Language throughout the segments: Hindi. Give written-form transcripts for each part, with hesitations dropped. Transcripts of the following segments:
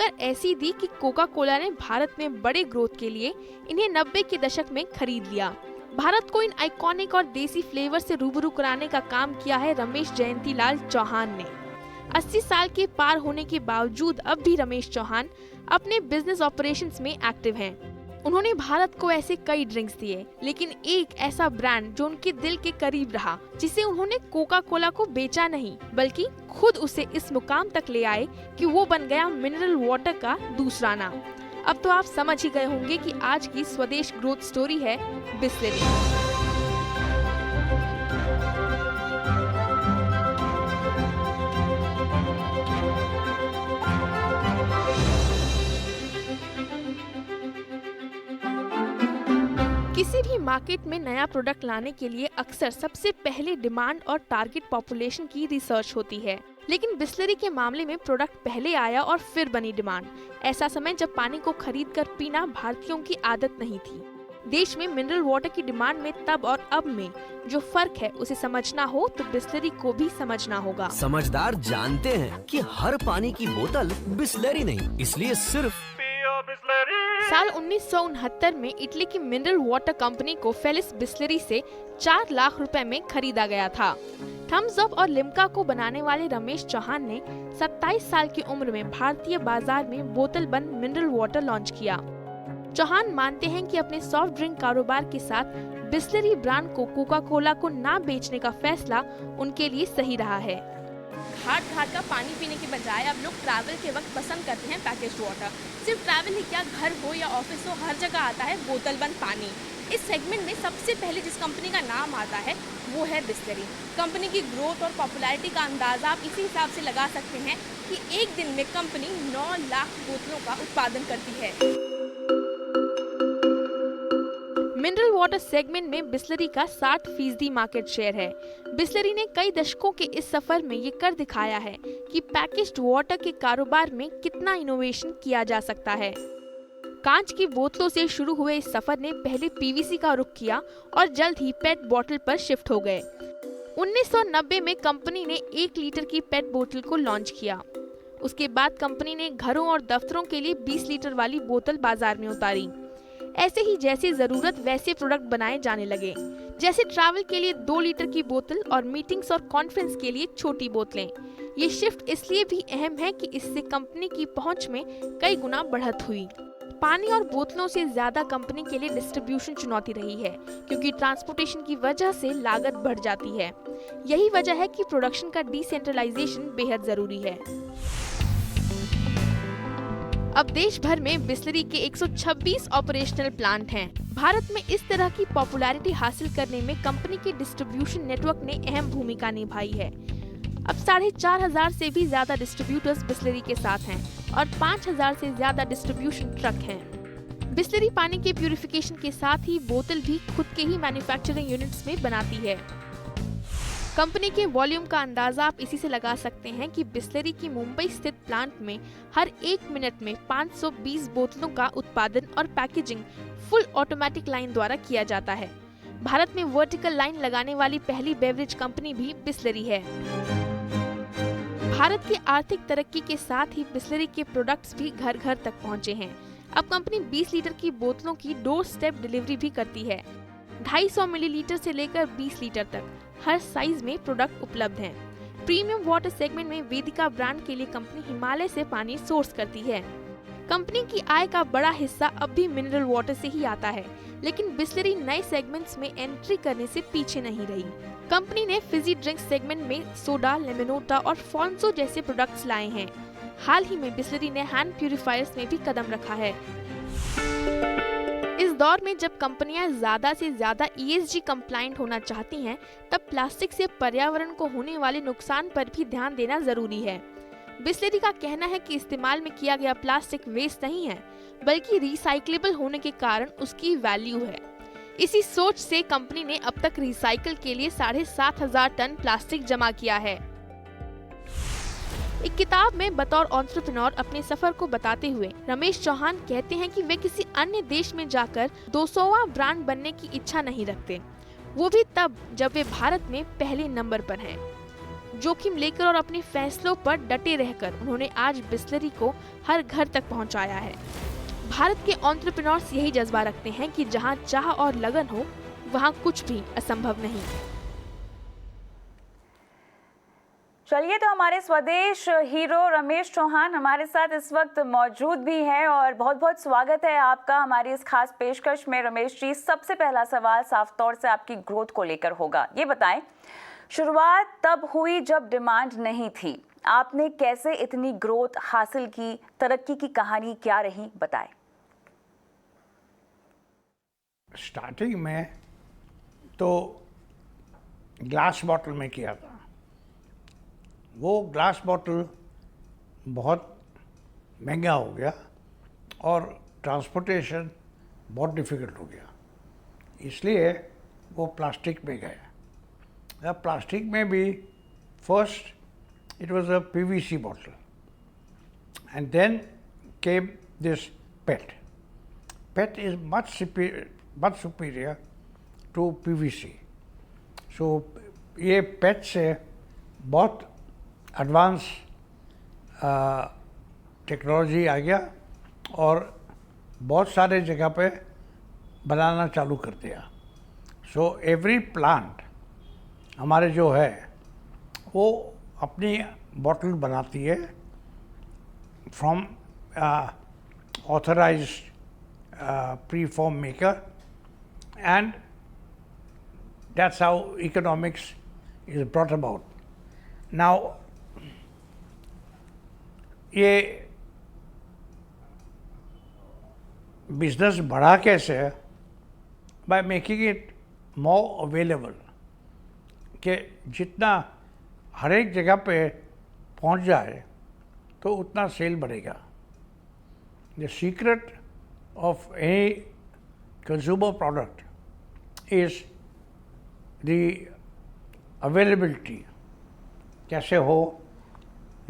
टक्कर ऐसी दी कि कोका कोला ने भारत में बड़े ग्रोथ के लिए इन्हें 90 के दशक में खरीद लिया। भारत को इन आइकॉनिक और देसी फ्लेवर से रूबरू कराने का काम किया है रमेश जयंतीलाल चौहान ने। 80 साल के पार होने के बावजूद अब भी रमेश चौहान अपने बिजनेस ऑपरेशंस में एक्टिव हैं। उन्होंने भारत को ऐसे कई ड्रिंक्स दिए, लेकिन एक ऐसा ब्रांड जो उनके दिल के करीब रहा, जिसे उन्होंने कोका कोला को बेचा नहीं बल्कि खुद उसे इस मुकाम तक ले आए कि वो बन गया मिनरल वाटर का दूसरा नाम। अब तो आप समझ ही गए होंगे कि आज की स्वदेश ग्रोथ स्टोरी है बिसलेरी। किसी भी मार्केट में नया प्रोडक्ट लाने के लिए अक्सर सबसे पहले डिमांड और टारगेट पॉपुलेशन की रिसर्च होती है, लेकिन बिसलेरी के मामले में प्रोडक्ट पहले आया और फिर बनी डिमांड। ऐसा समय जब पानी को खरीद कर पीना भारतीयों की आदत नहीं थी। देश में मिनरल वाटर की डिमांड में तब और अब में जो फर्क है उसे समझना हो तो बिसलेरी को भी समझना होगा। समझदार जानते हैं कि हर पानी की बोतल बिसलेरी नहीं, इसलिए सिर्फ साल 1969 में इटली की मिनरल वाटर कंपनी को फेलिस बिसलेरी से 4 लाख रुपए में खरीदा गया था। थम्स अप और लिम्का को बनाने वाले रमेश चौहान ने 27 साल की उम्र में भारतीय बाजार में बोतल बंद मिनरल वाटर लॉन्च किया। चौहान मानते हैं कि अपने सॉफ्ट ड्रिंक कारोबार के साथ बिसलेरी ब्रांड को कोका कोला को ना बेचने का फैसला उनके लिए सही रहा है। घाट घाट का पानी पीने के बजाय अब लोग ट्रैवल के वक्त पसंद करते हैं पैकेज्ड वाटर। सिर्फ ट्रैवल ही क्या, घर हो या ऑफिस हो, हर जगह आता है बोतल बंद पानी। इस सेगमेंट में सबसे पहले जिस कंपनी का नाम आता है वो है बिसलेरी। कंपनी की ग्रोथ और पॉपुलैरिटी का अंदाजा आप इसी हिसाब से लगा सकते हैं कि एक दिन में कंपनी 9 लाख बोतलों का उत्पादन करती है। मिनरल वाटर सेगमेंट में बिसलेरी का 60% मार्केट शेयर है। बिसलेरी ने कई दशकों के इस सफर में ये कर दिखाया है कि पैकेज्ड वाटर के कारोबार में कितना इनोवेशन किया जा सकता है। कांच की बोतलों से शुरू हुए इस सफर ने पहले पीवीसी का रुख किया और जल्द ही पेट बोतल पर शिफ्ट हो गए। 1990 में कंपनी ने 1 लीटर की पेट बोतल को लॉन्च किया। उसके बाद कंपनी ने घरों और दफ्तरों के लिए 20 लीटर वाली बोतल बाजार में उतारी। ऐसे ही जैसी जरूरत वैसे प्रोडक्ट बनाए जाने लगे, जैसे ट्रैवल के लिए 2 लीटर की बोतल और मीटिंग्स और कॉन्फ्रेंस के लिए छोटी बोतलें। ये शिफ्ट इसलिए भी अहम है कि इससे कंपनी की पहुंच में कई गुना बढ़त हुई। पानी और बोतलों से ज्यादा कंपनी के लिए डिस्ट्रीब्यूशन चुनौती रही है, क्योंकि ट्रांसपोर्टेशन की वजह से लागत बढ़ जाती है। यही वजह है कि प्रोडक्शन का डिसेंट्रलाइजेशन बेहद जरूरी है। अब देश भर में बिसलेरी के 126 ऑपरेशनल प्लांट हैं। भारत में इस तरह की पॉपुलैरिटी हासिल करने में कंपनी के डिस्ट्रीब्यूशन नेटवर्क ने अहम भूमिका निभाई है। अब 4,500 से भी ज्यादा डिस्ट्रीब्यूटर्स बिसलेरी के साथ हैं और 5,000 से ज्यादा डिस्ट्रीब्यूशन ट्रक हैं। बिसलेरी पानी के प्यूरिफिकेशन के साथ ही बोतल भी खुद के ही मैन्युफैक्चरिंग यूनिट्स में बनाती है। कंपनी के वॉल्यूम का अंदाजा आप इसी से लगा सकते हैं कि बिसलेरी की मुंबई स्थित प्लांट में हर 1 मिनट में 520 बोतलों का उत्पादन और पैकेजिंग फुल ऑटोमेटिक लाइन द्वारा किया जाता है। भारत में वर्टिकल लाइन लगाने वाली पहली बेवरेज कंपनी भी बिसलेरी है। भारत की आर्थिक तरक्की के साथ ही बिसलेरी के प्रोडक्ट्स भी घर घर तक पहुंचे हैं। अब कंपनी 20 लीटर की बोतलों की डोर स्टेप डिलीवरी भी करती है। 250 मिलीलीटर से लेकर 20 लीटर तक हर साइज में प्रोडक्ट उपलब्ध हैं। प्रीमियम वाटर सेगमेंट में वेदिका ब्रांड के लिए कंपनी हिमालय से पानी सोर्स करती है। कंपनी की आय का बड़ा हिस्सा अब भी मिनरल वाटर से ही आता है, लेकिन बिसलेरी नए सेगमेंट्स में एंट्री करने से पीछे नहीं रही। कंपनी ने फिजी ड्रिंक सेगमेंट में सोडा, लेमनोटा और फॉन्सो जैसे प्रोडक्ट्स लाए हैं। हाल ही में बिसलेरी ने हैंड प्यूरिफायर्स में भी कदम रखा है। इस दौर में जब कंपनियां ज्यादा से ज्यादा ESG कंप्लायंट होना चाहती हैं, तब प्लास्टिक से पर्यावरण को होने वाले नुकसान पर भी ध्यान देना जरूरी है। बिसलेरी का कहना है कि इस्तेमाल में किया गया प्लास्टिक वेस्ट नहीं है, बल्कि रिसाइक्लेबल होने के कारण उसकी वैल्यू है। इसी सोच से कंपनी ने अब तक रिसाइकल के लिए 7,500 टन प्लास्टिक जमा किया है। एक किताब में बतौर एंटरप्रेन्योर अपने सफर को बताते हुए रमेश चौहान कहते हैं कि वे किसी अन्य देश में जाकर 200वां ब्रांड बनने की इच्छा नहीं रखते, वो भी तब जब वे भारत में पहले नंबर पर हैं। जोखिम लेकर और अपने फैसलों पर डटे रहकर उन्होंने आज बिस्लरी को हर घर तक पहुंचाया है। भारत के एंटरप्रेन्योर्स यही जज्बा रखते हैं कि जहां चाह और लगन हो, वहां कुछ भी असंभव नहीं। चलिए, तो हमारे स्वदेश हीरो रमेश चौहान हमारे साथ इस वक्त मौजूद भी हैं और बहुत बहुत स्वागत है आपका हमारी इस खास पेशकश में। रमेश जी, सबसे पहला सवाल साफ तौर से आपकी ग्रोथ को लेकर होगा। ये बताएं, शुरुआत तब हुई जब डिमांड नहीं थी, आपने कैसे इतनी ग्रोथ हासिल की, तरक्की की कहानी क्या रही, बताएं। स्टार्टिंग में तो ग्लास बॉटल में किया था। वो ग्लास बॉटल बहुत महंगा हो गया और ट्रांसपोर्टेशन बहुत डिफ़िकल्ट हो गया, इसलिए वो प्लास्टिक में गया। अब प्लास्टिक में भी first it was a PVC bottle and then came this PET. PET is much superior to PVC. So ये पेट से बहुत एडवांस टेक्नोलॉजी आ गया और बहुत सारे जगह पे बनाना चालू कर दिया। सो एवरी प्लांट हमारे जो है वो अपनी बॉटल बनाती है from authorised pre-form maker and that's how economics is brought about. Now ये बिजनेस बढ़ा कैसे है? By making it more available, कि जितना हर एक जगह पे पहुंच जाए तो उतना सेल बढ़ेगा। The secret of any consumer product is the availability, कैसे हो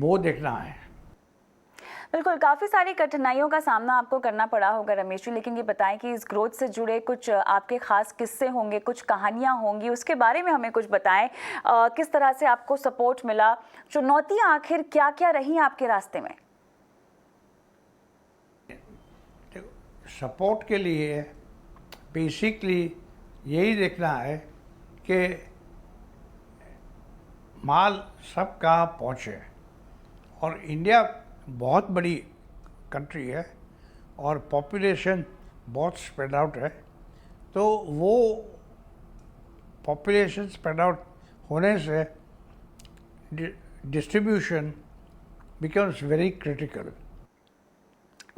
वो देखना है। बिल्कुल, काफ़ी सारी कठिनाइयों का सामना आपको करना पड़ा होगा रमेश जी, लेकिन ये बताएं कि इस ग्रोथ से जुड़े कुछ आपके खास किस्से होंगे, कुछ कहानियां होंगी, उसके बारे में हमें कुछ बताएं। किस तरह से आपको सपोर्ट मिला, चुनौतियां आखिर क्या क्या रही आपके रास्ते में? सपोर्ट के लिए बेसिकली यही देखना है कि माल सब कहाँ पहुँचे, और इंडिया बहुत बड़ी कंट्री है और पॉपुलेशन बहुत स्प्रेड आउट है, तो वो पॉपुलेशन स्प्रेड आउट होने से डिस्ट्रीब्यूशन बिकम्स वेरी क्रिटिकल।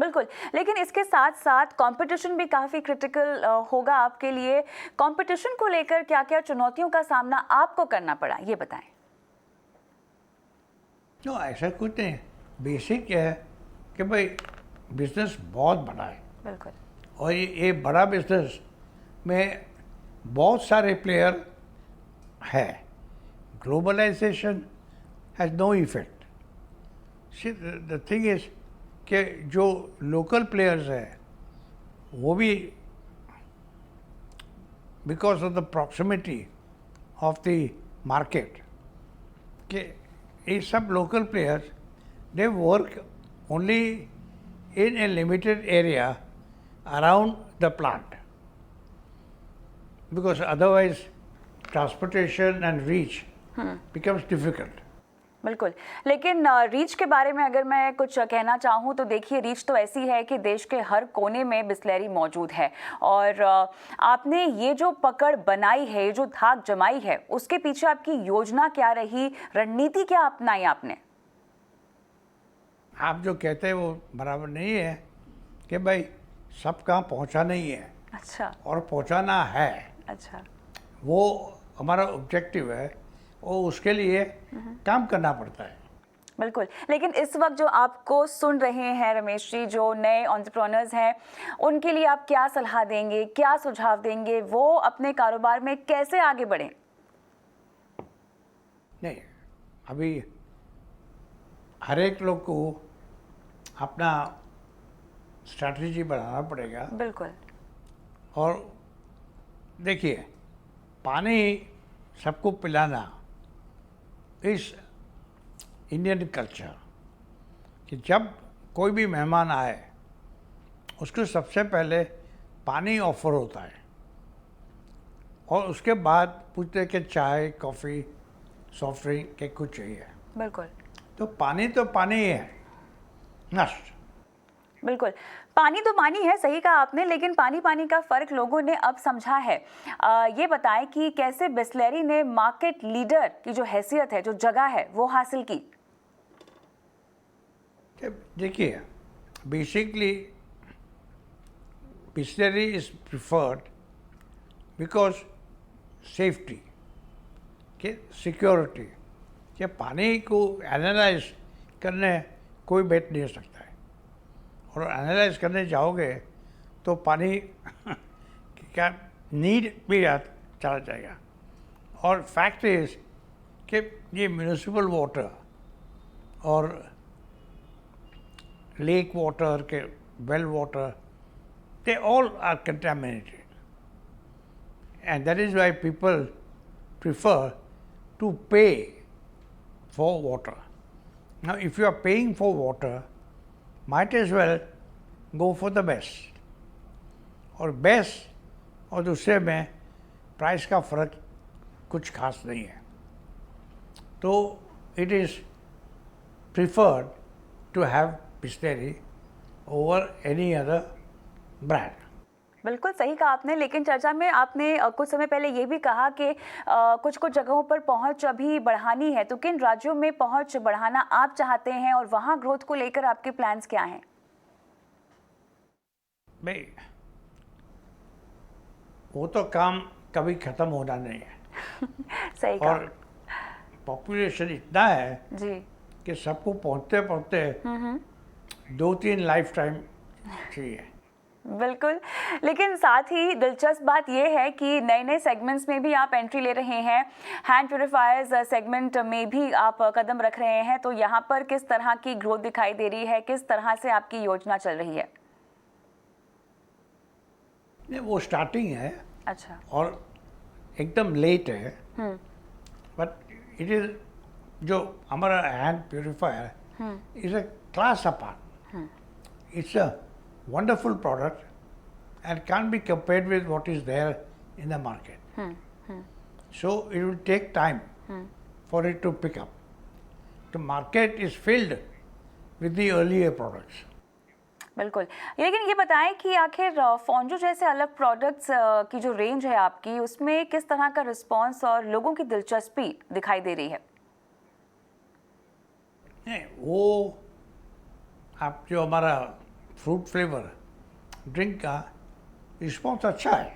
बिल्कुल, लेकिन इसके साथ साथ कंपटीशन भी काफ़ी क्रिटिकल होगा आपके लिए। कंपटीशन को लेकर क्या क्या चुनौतियों का सामना आपको करना पड़ा, ये बताएं। तो ऐसा कुछ नहीं, बेसिक है कि भाई बिजनेस बहुत बड़ा है। बिल्कुल। और ये बड़ा बिजनेस में बहुत सारे प्लेयर है। Globalisation has no effect. See the thing is कि जो लोकल प्लेयर्स हैं वो भी because of the proximity of the market, कि ये सब local players they work only in a limited area around the plant, because otherwise transportation and reach becomes difficult. बिल्कुल, लेकिन रीच के बारे में अगर मैं कुछ कहना चाहूँ तो देखिए, रीच तो ऐसी है कि देश के हर कोने में बिस्लेरी मौजूद है, और आपने ये जो पकड़ बनाई है, ये जो धाक जमाई है, उसके पीछे आपकी योजना क्या रही, रणनीति क्या अपनाई आपने? आप जो कहते हैं वो बराबर नहीं है कि भाई सब कहाँ पहुँचा नहीं है। अच्छा। और पहुँचाना है। अच्छा। वो हमारा ऑब्जेक्टिव है और उसके लिए काम करना पड़ता है। बिल्कुल, लेकिन इस वक्त जो आपको सुन रहे हैं रमेश जी, जो नए एंटरप्रेन्योर्स हैं, उनके लिए आप क्या सलाह देंगे, क्या सुझाव देंगे, वो अपने कारोबार में कैसे आगे बढ़ें? नहीं, अभी हर एक लोग को अपना स्ट्रैटेजी बनाना पड़ेगा। बिल्कुल। और देखिए, पानी सबको पिलाना इस इंडियन कल्चर कि जब कोई भी मेहमान आए उसको सबसे पहले पानी ऑफर होता है और उसके बाद पूछते हैं कि चाय कॉफ़ी सॉफ्ट ड्रिंक के कुछ चाहिए। बिल्कुल तो पानी ही है, मस्ट। बिल्कुल, पानी तो पानी है, सही कहा आपने, लेकिन पानी का फ़र्क लोगों ने अब समझा है। ये बताएं कि कैसे बिसलेरी ने मार्केट लीडर की जो हैसियत है, जो जगह है, वो हासिल की। देखिए, basically Bisleri is preferred because safety के सिक्योरिटी कि पानी को एनालाइज करने कोई बैठ नहीं सकता है, और एनालाइज करने जाओगे तो पानी क्या नीड भी चला जाएगा। और फैक्ट इज कि ये म्यूनिसिपल वाटर और लेक वाटर के well water, they all are contaminated, and that is why people prefer to pay for water. Now if you are paying for water, might as well go for the best, और बेस्ट और दूसरे में प्राइस का फ़र्क कुछ खास नहीं है, तो it is preferred to have Bisleri over any other brand. बिल्कुल सही कहा आपने, लेकिन चर्चा में आपने कुछ समय पहले ये भी कहा कि कुछ जगहों पर पहुंच अभी बढ़ानी है, तो किन राज्यों में पहुंच बढ़ाना आप चाहते हैं और वहां ग्रोथ को लेकर आपके प्लान्स क्या हैं? भाई वो तो काम कभी ख़त्म होना नहीं है। सही कहा। और पॉपुलेशन इतना है जी कि सबको पहुंचते पहुंचते 2-3 लाइफ टाइम चाहिए। बिल्कुल, लेकिन साथ ही दिलचस्प बात यह है कि नए नए सेगमेंट्स में भी आप एंट्री ले रहे हैं। हैंड प्यूरिफायर्स सेगमेंट में भी आप कदम रख रहे हैं, तो यहाँ पर किस तरह की ग्रोथ दिखाई दे रही है, किस तरह से आपकी योजना चल रही है? नहीं, वो स्टार्टिंग है। अच्छा। और एकदम लेट है, बट इट इज जो हमारा hand purifier is a class apart. It's a wonderful product and can't be compared with what is there in the market. So it will take time for it to pick up. The market is filled with the earlier products. बिल्कुल, लेकिन ये बताएं कि आखिर फोंजो जैसे अलग प्रोडक्ट्स की जो रेंज है आपकी, उसमें किस तरह का रिस्पांस और लोगों की दिलचस्पी दिखाई दे रही है? नहीं, वो आप जो हमारा फ्रूट फ्लेवर ड्रिंक का रिस्पॉन्स अच्छा है,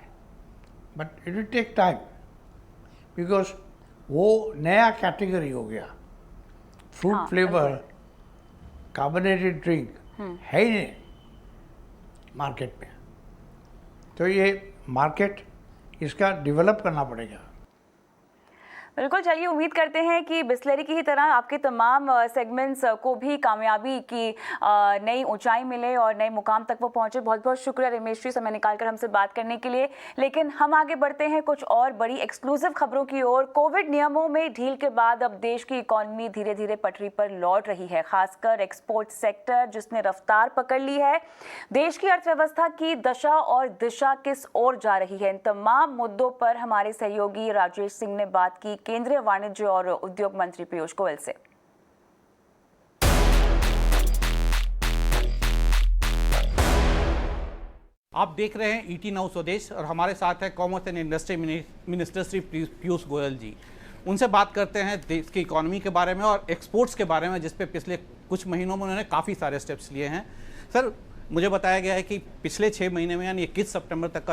but it will take time because वो नया कैटेगरी हो गया। फ्रूट फ्लेवर कार्बोनेटेड ड्रिंक है ही नहीं मार्केट में, तो ये मार्केट इसका डेवलप करना पड़ेगा। बिल्कुल, चलिए उम्मीद करते हैं कि बिसलेरी की ही तरह आपके तमाम सेगमेंट्स को भी कामयाबी की नई ऊंचाई मिले और नए मुकाम तक वो पहुंचे। बहुत बहुत शुक्रिया रमेश जी, समय निकालकर हमसे बात करने के लिए। लेकिन हम आगे बढ़ते हैं कुछ और बड़ी एक्सक्लूसिव खबरों की ओर। कोविड नियमों में ढील के बाद अब देश की इकॉनमी धीरे धीरे पटरी पर लौट रही है, खासकर एक्सपोर्ट सेक्टर जिसने रफ्तार पकड़ ली है। देश की अर्थव्यवस्था की दशा और दिशा किस ओर जा रही है, इन तमाम मुद्दों पर हमारे सहयोगी राजेश सिंह ने बात की केंद्रीय वाणिज्य और उद्योग मंत्री पीयूष गोयल से। आप देख रहे हैं ईटी नाउ स्वदेश और हमारे साथ है commerce and industry minister Shri Piyush Goyal ji. उनसे बात करते हैं देश की इकोनॉमी के बारे में और एक्सपोर्ट्स के बारे में, जिस पे पिछले कुछ महीनों में उन्होंने काफ़ी सारे स्टेप्स लिए हैं। सर, मुझे बताया गया है कि पिछले 6 महीने में यानी 21 सितंबर तक का